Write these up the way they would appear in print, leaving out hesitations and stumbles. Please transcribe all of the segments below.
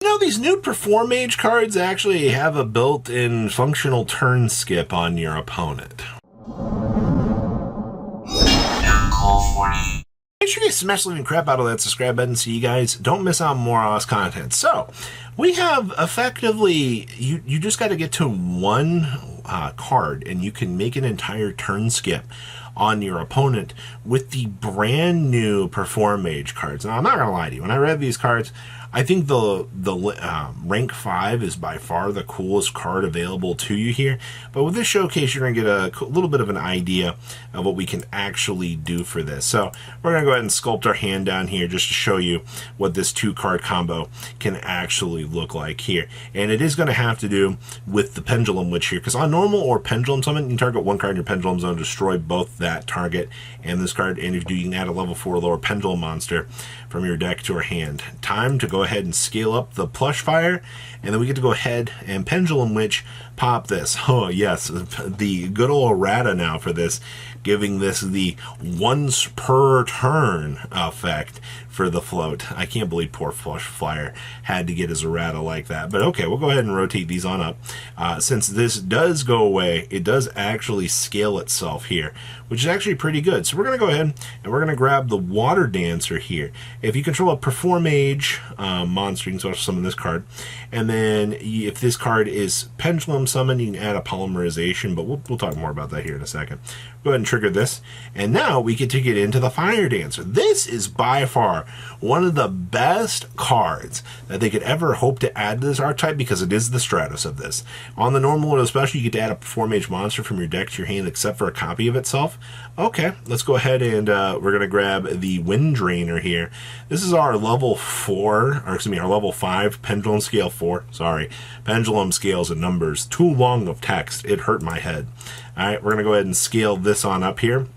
You know, these new Performage cards actually have a built-in functional turn skip on your opponent. Make sure you smash the living crap out of that subscribe button so you guys don't miss out on more of this content. So, we have effectively, you just got to get to one card and you can make an entire turn skip on your opponent with the brand new Performage cards. Now, I'm not going to lie to you. When I read these cards, I think the rank 5 is by far the coolest card available to you here. But with this showcase, you're going to get a little bit of an idea of what we can actually do for this. So we're going to go ahead and sculpt our hand down here just to show you what this 2-card combo can actually look like here. And it is going to have to do with the Pendulum Witch here, because on normal or Pendulum Summon, you can target one card in your Pendulum Zone, destroy both that target and this card. And if you do, you can add a level 4 lower Pendulum monster from your deck to your hand. Time to go ahead and scale up the Plush Fire, and then we get to go ahead and Pendulum Witch pop this. Oh yes, the good old errata now for this, giving this the once per turn effect for the float. I can't believe poor Plush Fire had to get his errata like that, but okay, we'll go ahead and rotate these on up. Since this does go away, it does actually scale itself here, which is actually pretty good. So we're going to go ahead and we're going to grab the Water Dancer here. If you control a Performage monster, you can special summon this card, and then if this card is Pendulum Summon, you can add a Polymerization, but we'll talk more about that here in a second. Go ahead and trigger this, and now we get to get into the Fire Dancer. This is by far one of the best cards that they could ever hope to add to this archetype, because it is the Stratos of this. On the normal one especially, you get to add a Performage monster from your deck to your hand except for a copy of itself. Okay, let's go ahead and we're going to grab the Wind Drainer here. This is our level 4, or excuse me, our level 5 Pendulum Scale 4. Sorry, Pendulum Scales and numbers. Too long of text. It hurt my head. Alright, we're going to go ahead and scale this on up here,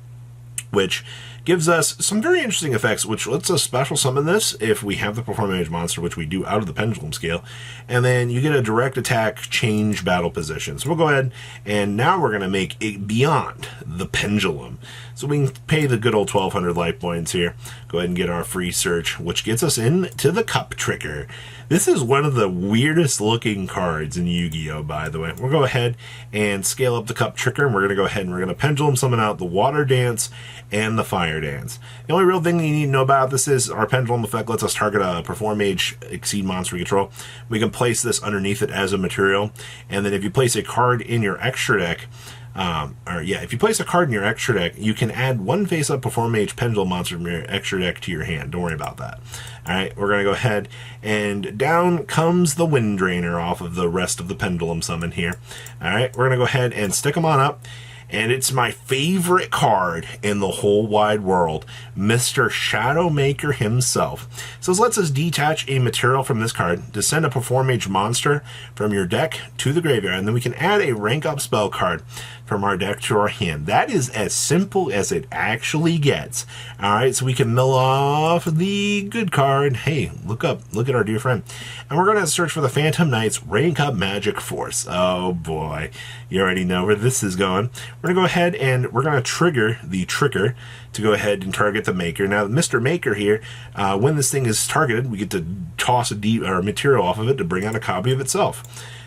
which gives us some very interesting effects, which lets us special summon this if we have the Performage monster, which we do out of the Pendulum Scale, and then you get a direct attack, change battle position. So we'll go ahead, and now we're going to make it beyond the Pendulum. So we can pay the good old 1,200 life points here, go ahead and get our free search, which gets us into the Cup Trigger. This is one of the weirdest looking cards in Yu-Gi-Oh, by the way. We'll go ahead and scale up the Cup Trigger, and we're going to go ahead and we're going to Pendulum Summon out the Water Dance and the Fire Dance. The only real thing you need to know about this is our Pendulum effect lets us target a Performage Exceed monster we control. We can place this underneath it as a material, and then if you place a card in your extra deck, if you place a card in your extra deck, you can add one face-up Performage Pendulum monster from your extra deck to your hand. Don't worry about that. Alright, we're going to go ahead, and down comes the Wind Drainer off of the rest of the Pendulum Summon here. Alright, we're going to go ahead and stick them on up. And it's my favorite card in the whole wide world, Mr. Shadowmaker himself. So this lets us detach a material from this card to send a Performage monster from your deck to the graveyard, and then we can add a rank up spell card from our deck to our hand. That is as simple as it actually gets. Alright, so we can mill off the good card. Hey, look up, look at our dear friend. And we're going to search for the Phantom Knight's Rank Up Magic Force. Oh boy, you already know where this is going. We're going to go ahead and we're going to trigger the trigger to go ahead and target the Maker. Now, Mr. Maker here, when this thing is targeted, we get to toss a material off of it to bring out a copy of itself.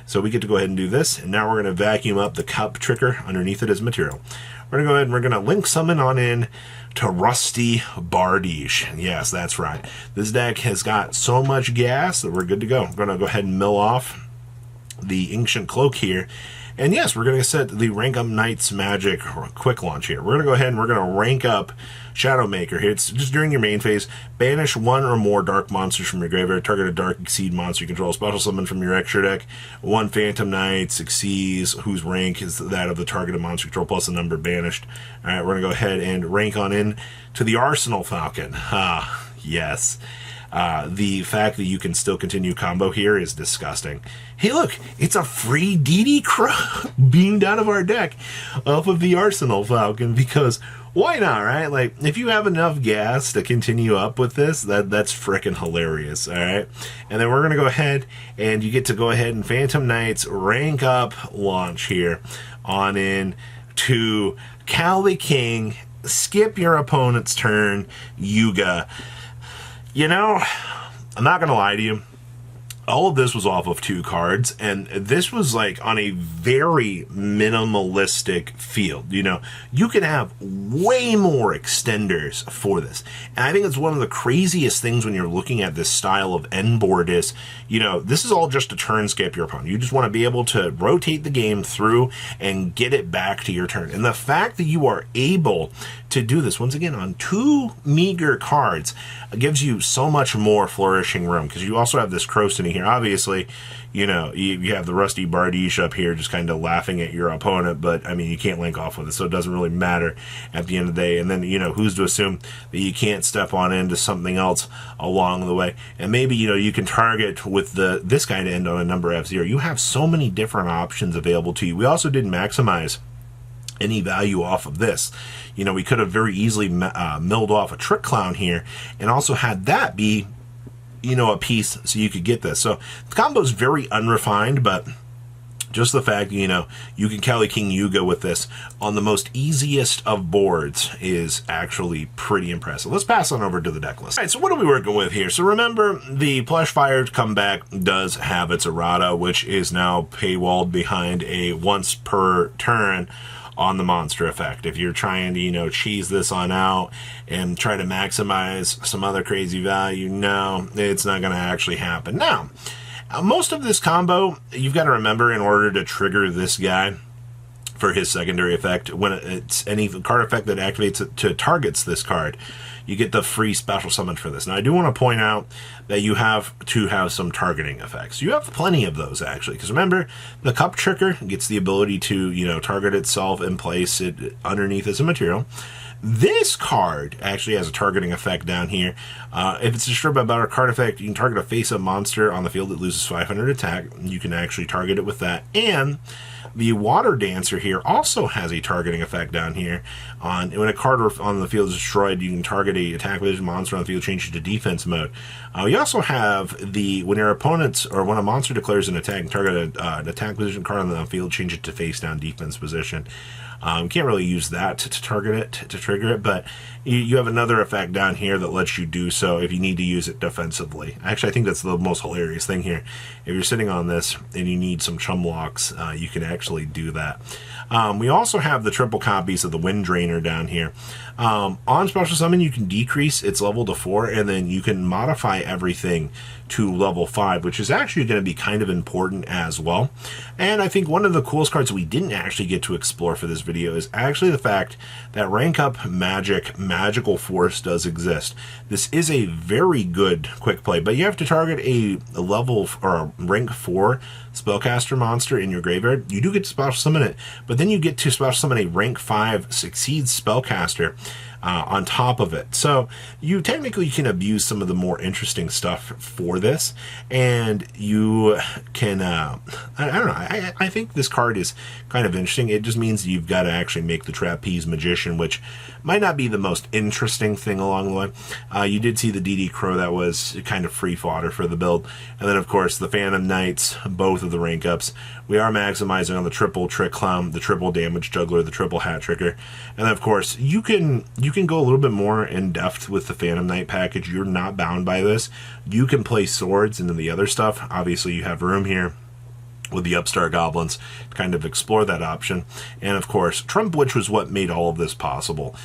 So we get to go ahead and do this, and now we're going to vacuum up the Cup Trigger underneath it as material. We're going to go ahead and we're going to link summon on in to Rusty Bardiche. Yes, that's right. This deck has got so much gas that we're good to go. We're going to go ahead and mill off the Ancient Cloak here. And yes, we're going to set the Rank Up Knight's Magic quick launch here. We're going to go ahead and we're going to rank up Shadowmaker here. It's just during your main phase. Banish one or more dark monsters from your graveyard. Target a dark Exceed monster you control. Special summon from your extra deck. One Phantom Knight succeeds, whose rank is that of the targeted monster control plus the number banished. Alright, we're going to go ahead and rank on in to the Arsenal Falcon. Ah, yes. The fact that you can still continue combo here is disgusting. Hey look, it's a free DD Crow beamed out of our deck off of the Arsenal Falcon, because why not, right? Like, if you have enough gas to continue up with this, that's frickin' hilarious, alright? And then we're going to go ahead, and you get to go ahead and Phantom Knight's rank up launch here on in to Cali King, skip your opponent's turn, Yuga. You know, I'm not going to lie to you. all of this was off of 2 cards, and this was like on a very minimalistic field. You know, you can have way more extenders for this. And I think it's one of the craziest things when you're looking at this style of end board is, you know, this is all just to turn skip your opponent. You just want to be able to rotate the game through and get it back to your turn. And the fact that you are able to do this, once again, on 2 meager cards, gives you so much more flourishing room, because you also have this Crow sitting here. Obviously, you know, you have the Rusty Bardiche up here just kind of laughing at your opponent, but, I mean, you can't link off with it, so it doesn't really matter at the end of the day. And then, you know, who's to assume that you can't step on into something else along the way? And maybe, you know, you can target with this guy to end on a number F0. You have so many different options available to you. We also didn't maximize any value off of this. You know, we could have very easily milled off a Trick Clown here and also had that be, you know, a piece so you could get this. So the combo is very unrefined, but just the fact, you know, you can Cali King Yuga with this on the most easiest of boards is actually pretty impressive. Let's pass on over to the deck list. All right, so what are we working with here? So remember, the Plush Fire comeback does have its errata, which is now paywalled behind a once per turn on the monster effect. If you're trying to, you know, cheese this on out and try to maximize some other crazy value, no, it's not going to actually happen. Now, most of this combo, you've got to remember, in order to trigger this guy for his secondary effect, when it's any card effect that activates it to targets this card, you get the free special summon for this. Now, I do want to point out that you have to have some targeting effects. You have plenty of those, actually, because remember, the Cup Tricker gets the ability to, you know, target itself and place it underneath as a material. This card actually has a targeting effect down here. If it's disturbed by a battle card effect, you can target a face-up monster on the field that loses 500 attack. You can actually target it with that. And the Water Dancer here also has a targeting effect down here. When a card on the field is destroyed, you can target a attack vision monster on the field, change it to defense mode. You also have when your opponents, or when a monster declares an attack, target an attack position card on the field, change it to face down defense position. You can't really use that to target it, to trigger it, but you have another effect down here that lets you do so if you need to use it defensively. Actually, I think that's the most hilarious thing here. If you're sitting on this and you need some chum locks, you can actually do that. We also have the triple copies of the Wind Drainer down here. On Special Summon, you can decrease its level to 4, and then you can modify everything to level 5, which is actually going to be kind of important as well. And I think one of the coolest cards we didn't actually get to explore for this video is actually the fact that rank up Magical Force does exist. This is a very good quick play, but you have to target a level or a rank 4 spellcaster monster in your graveyard. You do get to special summon it, but then you get to special summon a rank 5 succeeds spellcaster on top of it. So you technically can abuse some of the more interesting stuff for this, and you can I don't know, I think this card is kind of interesting. It just means you've got to actually make the Trapeze Magician, which might not be the most interesting thing along the way. You did see the DD Crow, that was kind of free fodder for the build, and then of course the Phantom Knights, both of the rank ups. We are maximizing on the triple Trick Clown, the triple Damage Juggler, the triple Hat Tricker, and then of course you can go a little bit more in depth with the Phantom Knight package. You're not bound by this. You can play swords into the other stuff. Obviously you have room here with the Upstart Goblins to kind of explore that option. And of course Trump, which was what made all of this possible.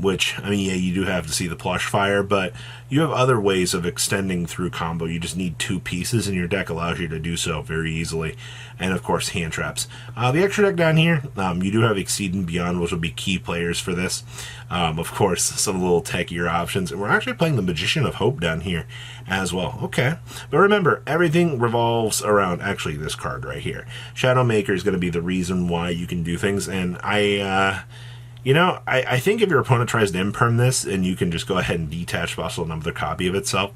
Which, I mean, yeah, you do have to see the Plush Fire, but you have other ways of extending through combo. You just need 2 pieces, and your deck allows you to do so very easily. And of course, hand traps. The extra deck down here, you do have Exceed and Beyond, which will be key players for this. Of course, some little techier options. And we're actually playing the Magician of Hope down here as well. Okay. But remember, everything revolves around actually this card right here. Shadow Maker is going to be the reason why you can do things. And you know, I think if your opponent tries to imperm this and you can just go ahead and detach special another copy of itself,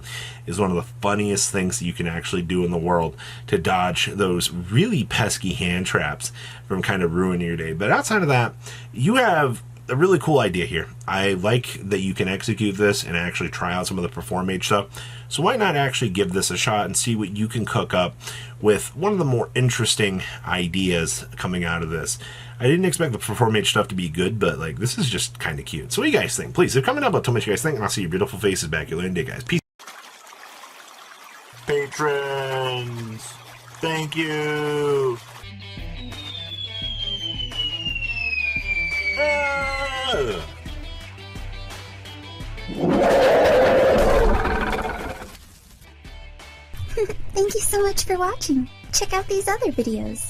is one of the funniest things that you can actually do in the world to dodge those really pesky hand traps from kind of ruining your day. But outside of that, you have a really cool idea here. I like that you can execute this and actually try out some of the Performage stuff. So why not actually give this a shot and see what you can cook up with one of the more interesting ideas coming out of this. I didn't expect the Performage stuff to be good, but like, this is just kind of cute. So what do you guys think? Please, leave a comment down below, tell me what you guys think, and I'll see your beautiful faces back here later today, guys. Peace. Patron. Thank you. Thank you so much for watching. Check out these other videos.